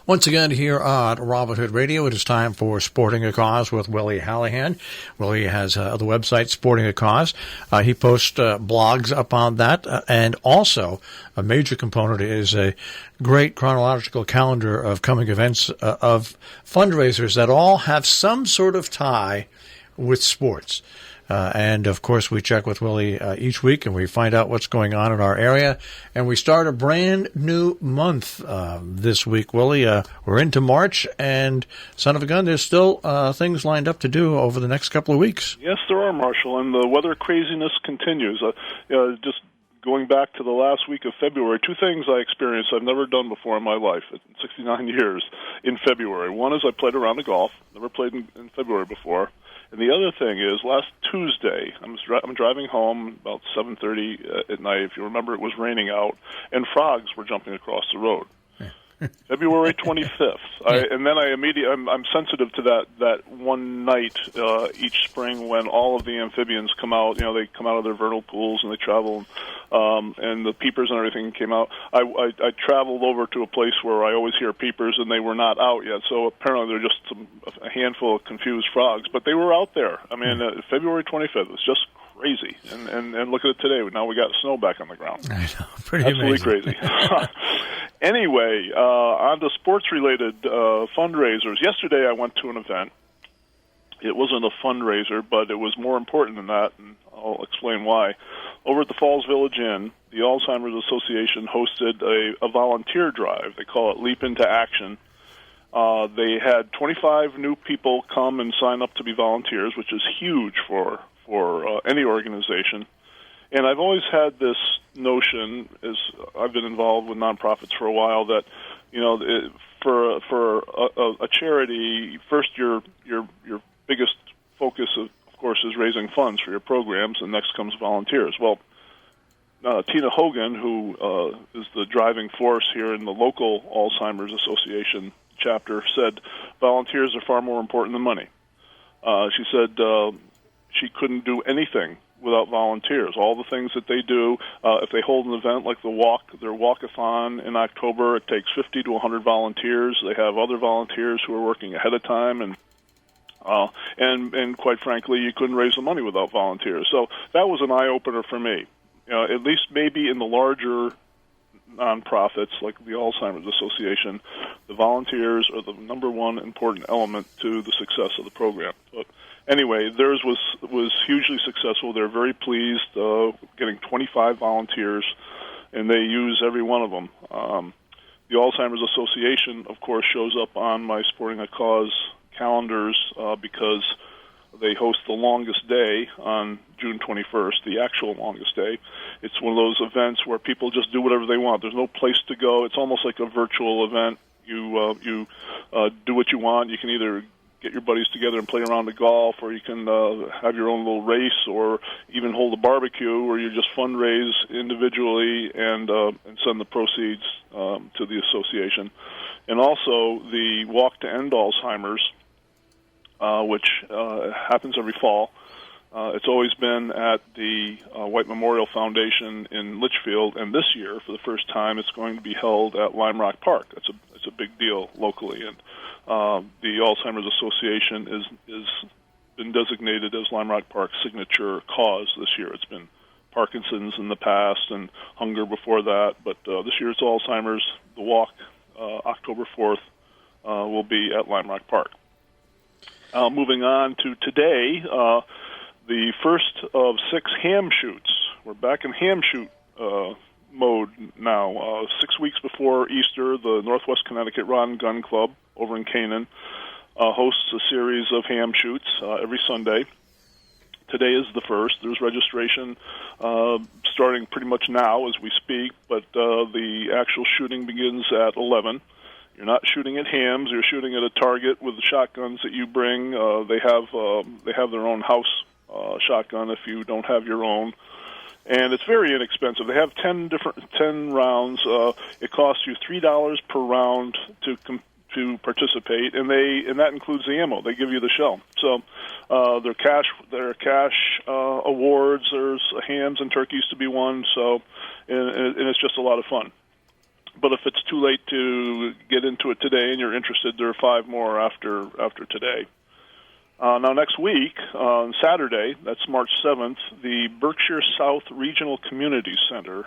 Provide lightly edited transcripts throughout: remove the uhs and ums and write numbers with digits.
Once again, here on Robin Hood Radio, it is time for Sporting a Cause with Willie Hallihan. Willie has the website Sporting a Cause. He posts blogs up on that, and also a major component is a great chronological calendar of coming events of fundraisers that all have some sort of tie with sports. And, of course, we check with Willie each week, and we find out what's going on in our area. And we start a brand new month this week, Willie. We're into March, and son of a gun, there's still things lined up to do over the next couple of weeks. Yes, there are, Marshall, and the weather craziness continues. Just going back to the last week of February, two things I experienced I've never done before in my life in 69 years in February. One is I played a round of golf. Never played in February before. And the other thing is, last Tuesday, I'm driving home about 7:30 at night. If you remember, it was raining out, and frogs were jumping across the road. February 25th. And then I'm sensitive to that one night each spring when all of the amphibians come out. You know, they come out of their vernal pools and they travel, and the peepers and everything came out. I traveled over to a place where I always hear peepers, and they were not out yet. So apparently they're just a handful of confused frogs, but they were out there. I mean, February 25th was just crazy. And look at it today. Now we got snow back on the ground. I know, pretty Absolutely amazing. Crazy. Anyway, on to sports-related fundraisers. Yesterday I went to an event. It wasn't a fundraiser, but it was more important than that, and I'll explain why. Over at the Falls Village Inn, the Alzheimer's Association hosted a volunteer drive. They call it Leap into Action. They had 25 new people come and sign up to be volunteers, which is huge for any organization. And I've always had this notion, as I've been involved with nonprofits for a while, that for a charity, first your biggest focus, of course, is raising funds for your programs, and next comes volunteers. Well, Tina Hogan, who is the driving force here in the local Alzheimer's Association chapter, said volunteers are far more important than money. She said she couldn't do anything without volunteers. All the things that they do, if they hold an event like their walkathon in October, it takes 50 to 100 volunteers. They have other volunteers who are working ahead of time, and quite frankly, you couldn't raise the money without volunteers. So that was an eye-opener for me. At least maybe in the larger nonprofits like the Alzheimer's Association, the volunteers are the number one important element to the success of the program. But anyway, theirs was hugely successful. They're very pleased, getting 25 volunteers, and they use every one of them. The Alzheimer's Association, of course, shows up on my Sporting a Cause calendars because they host the longest day on June 21st, the actual longest day. It's one of those events where people just do whatever they want. There's no place to go. It's almost like a virtual event. You do what you want. You can either get your buddies together and play around the golf, or you can have your own little race, or even hold a barbecue, where you just fundraise individually and send the proceeds to the association. And also the Walk to End Alzheimer's, which happens every fall. It's always been at the White Memorial Foundation in Litchfield, and this year, for the first time, it's going to be held at Lime Rock Park. It's a big deal locally, and the Alzheimer's Association is been designated as Lime Rock Park's signature cause this year. It's been Parkinson's in the past and hunger before that, but this year it's Alzheimer's. The walk, October 4th, will be at Lime Rock Park. Moving on to today, the first of 6 ham shoots. We're back in ham shoot mode now. 6 weeks before Easter, the Northwest Connecticut Rod and Gun Club over in Canaan hosts a series of ham shoots every Sunday. Today is the first. There's registration starting pretty much now as we speak, but the actual shooting begins at 11. You're not shooting at hams. You're shooting at a target with the shotguns that you bring. They have their own house shotgun if you don't have your own, and it's very inexpensive. They have 10 rounds. It costs you $3 per round to participate, and that includes the ammo. They give you the shell. So there are cash awards. There's hams and turkeys to be won. So and it's just a lot of fun. But if it's too late to get into it today and you're interested, there are 5 more after today. Now, next week, on Saturday, that's March 7th, the Berkshire South Regional Community Center,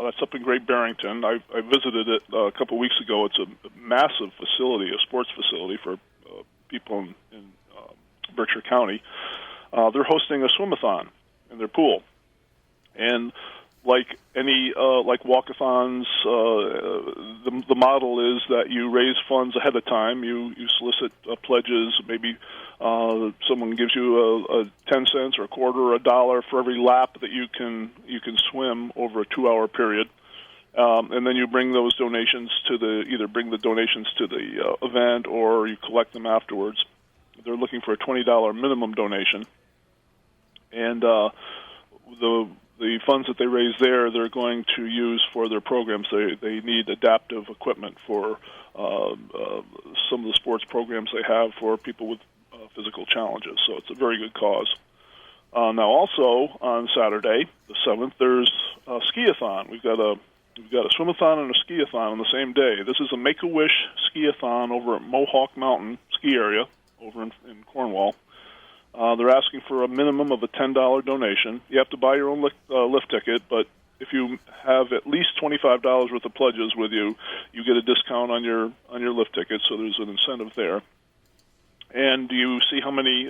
that's up in Great Barrington. I visited it a couple weeks ago. It's a massive facility, a sports facility for people in Berkshire County. They're hosting a swim-a-thon in their pool. And like any like walkathons, the model is that you raise funds ahead of time. You solicit pledges. Maybe someone gives you a 10 cents or a quarter or $1 for every lap that you can swim over a 2-hour period, and then you bring those donations to either bring the donations to the event or you collect them afterwards. They're looking for a $20 minimum donation, and the funds that they raise there, they're going to use for their programs. They need adaptive equipment for some of the sports programs they have for people with physical challenges. So it's a very good cause. Now, also on Saturday, the 7th, there's a ski-a-thon. We've got a swim-a-thon and a ski-a-thon on the same day. This is a Make-A-Wish ski-a-thon over at Mohawk Mountain ski area over in Cornwall. They're asking for a minimum of a $10 donation. You have to buy your own lift ticket, but if you have at least $25 worth of pledges with you, you get a discount on your lift ticket. So there's an incentive there. And you see how many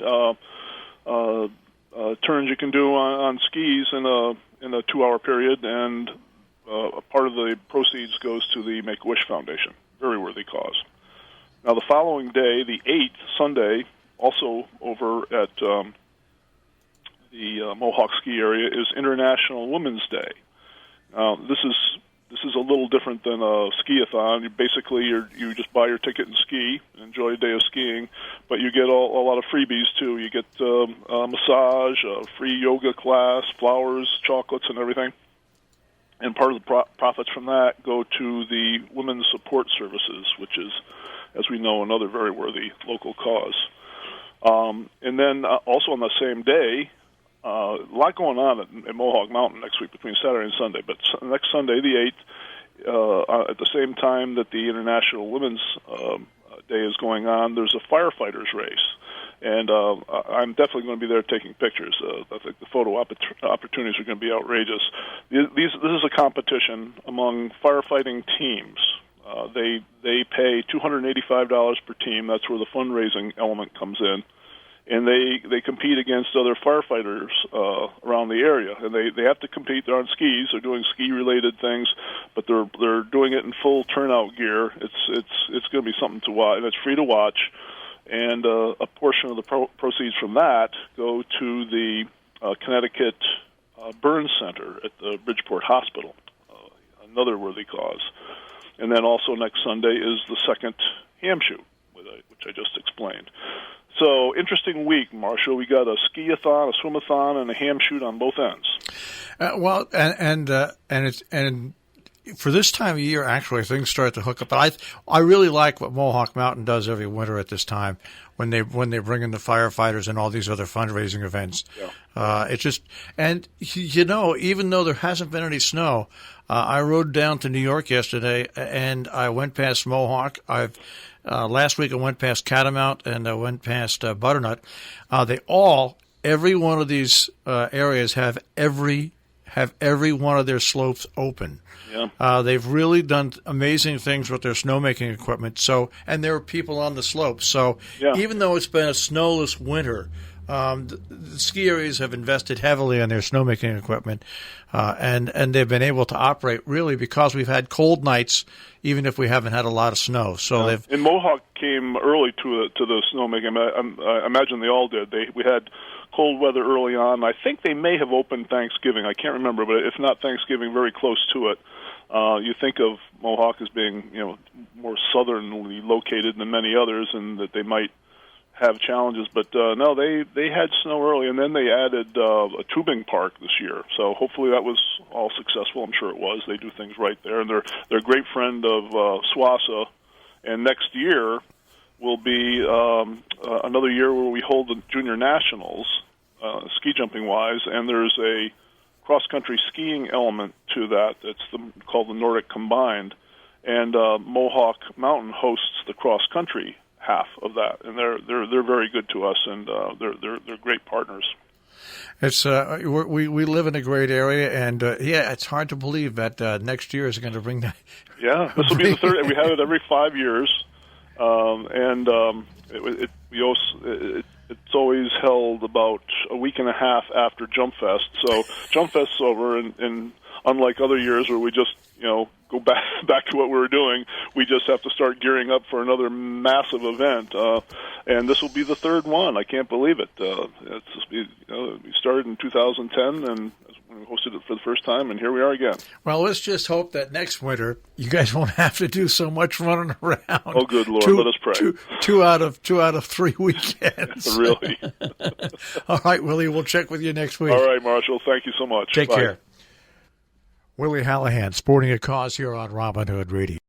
turns you can do on skis in a 2-hour period, and a part of the proceeds goes to the Make-A-Wish Foundation. Very worthy cause. Now, the following day, the 8th, Sunday, also over at the Mohawk ski area, is International Women's Day. This is a little different than a ski-a-thon. You just buy your ticket and ski, enjoy a day of skiing, but you get a lot of freebies too. You get a massage, a free yoga class, flowers, chocolates, and everything. And part of the profits from that go to the Women's Support Services, which is, as we know, another very worthy local cause. And then also on the same day, a lot going on at Mohawk Mountain next week between Saturday and Sunday. But next Sunday, the 8th, at the same time that the International Women's Day is going on, there's a firefighters race. And I'm definitely going to be there taking pictures. I think the photo opportunities are going to be outrageous. This is a competition among firefighting teams. They pay $285 per team. That's where the fundraising element comes in. And they compete against other firefighters around the area. And they have to compete. They're on skis. They're doing ski-related things, but they're doing it in full turnout gear. It's going to be something to watch. And it's free to watch. And a portion of the proceeds from that go to the Connecticut Burn Center at the Bridgeport Hospital, another worthy cause. And then also next Sunday is the second ham shoot, which I just explained. So interesting week, Marshall. We got a ski-a-thon, a swim-a-thon, and a ham shoot on both ends. Well, and for this time of year, actually, things start to hook up. But I really like what Mohawk Mountain does every winter at this time when they bring in the firefighters and all these other fundraising events. Yeah. It's just, and even though there hasn't been any snow, I rode down to New York yesterday and I went past Mohawk. Last week I went past Catamount and I went past Butternut. Every one of these areas have every one of their slopes open. Yeah. They've really done amazing things with their snowmaking equipment. So, and there are people on the slopes. So, yeah. Even though it's been a snowless winter, the ski areas have invested heavily in their snowmaking equipment, and they've been able to operate really because we've had cold nights, even if we haven't had a lot of snow. So they've. And Mohawk came early to the snowmaking. I imagine they all did. We had cold weather early on. I think they may have opened Thanksgiving. I can't remember, but if not Thanksgiving, very close to it. You think of Mohawk as being, more southernly located than many others, and that they might have challenges. But no, they had snow early, and then they added a tubing park this year. So hopefully that was all successful. I'm sure it was. They do things right there, and they're a great friend of SWASA. And next year will be another year where we hold the junior nationals, ski jumping wise, and there's a cross-country skiing element to that. It's called the Nordic Combined, and Mohawk Mountain hosts the cross country half of that, and they're very good to us, and they're great partners. It's we live in a great area, and it's hard to believe that next year is going to bring that. Yeah, this will be the third. We have it every 5 years, it's always held about a week and a half after Jump Fest. So Jump Fest's over, and unlike other years where we just go back to what we were doing, we just have to start gearing up for another massive event. And this will be the third one. I can't believe it. We started in 2010, and we hosted it for the first time, and here we are again. Well, let's just hope that next winter you guys won't have to do so much running around. Oh, good Lord, let us pray. Two out of 3 weekends. Really? All right, Willie, we'll check with you next week. All right, Marshall, thank you so much. Take Bye. care. Willie Hallihan, sporting a cause here on Robin Hood Radio.